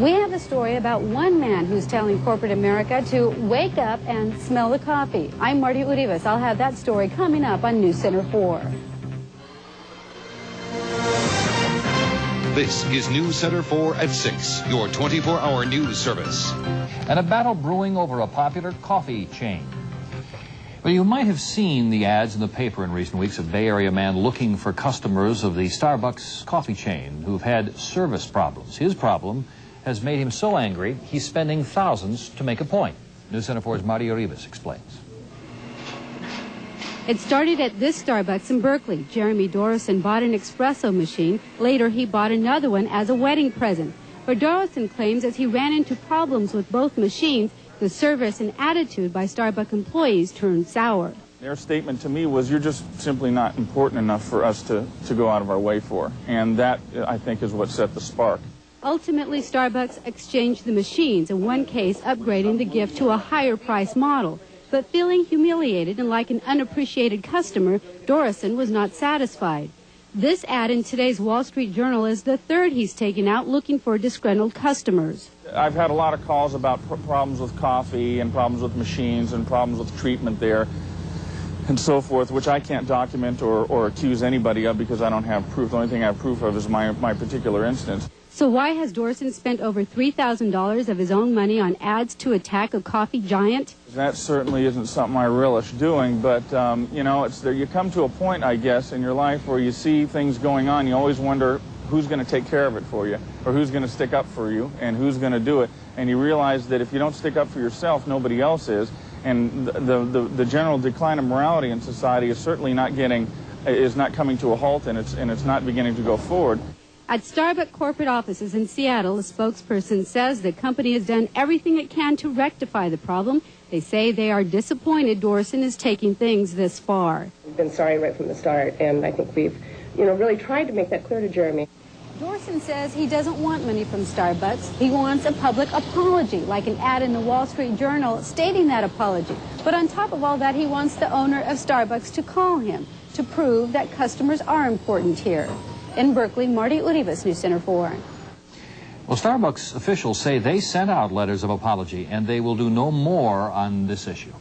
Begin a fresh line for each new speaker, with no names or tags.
We have a story about one man who's telling corporate America to wake up and smell the coffee. I'm Marty Uribas. I'll have that story coming up on News Center 4.
This is News Center 4 at 6, your 24-hour news service.
And a battle brewing over a popular coffee chain. Well, you might have seen the ads in the paper in recent weeks of Bay Area man looking for customers of the Starbucks coffee chain who've had service problems. His problem has made him so angry, he's spending thousands to make a point. News Center 4's Marty Uribas explains.
It started at this Starbucks in Berkeley. Jeremy Dorison bought an espresso machine. Later, he bought another one as a wedding present. But Dorison claims as he ran into problems with both machines, the service and attitude by Starbucks employees turned sour.
Their statement to me was, you're just simply not important enough for us to go out of our way for. And that, I think, is what set the spark.
Ultimately, Starbucks exchanged the machines, in one case upgrading the gift to a higher price model. But feeling humiliated and like an unappreciated customer, Dorison was not satisfied. This ad in today's Wall Street Journal is the third he's taken out looking for disgruntled customers.
I've had a lot of calls about problems with coffee and problems with machines and problems with treatment there and so forth, which I can't document or accuse anybody of because I don't have proof. The only thing I have proof of is my particular instance.
So why has Dorison spent over $3,000 of his own money on ads to attack a coffee giant?
That certainly isn't something I relish doing, but, you know, you come to a point, I guess, in your life where you see things going on. You always wonder who's going to take care of it for you, or who's going to stick up for you, and who's going to do it. And you realize that if you don't stick up for yourself, nobody else is. And the general decline of morality in society is certainly not coming to a halt, and it's not beginning to go forward.
At Starbucks corporate offices in Seattle, a spokesperson says the company has done everything it can to rectify the problem. They say they are disappointed Dorison is taking things this far.
We've been sorry right from the start, and I think we've, really tried to make that clear to Jeremy.
Dorison says he doesn't want money from Starbucks. He wants a public apology, like an ad in the Wall Street Journal stating that apology. But on top of all that, he wants the owner of Starbucks to call him to prove that customers are important here. In Berkeley, Marty Uribas, News Center 4.
Well, Starbucks officials say they sent out letters of apology and they will do no more on this issue.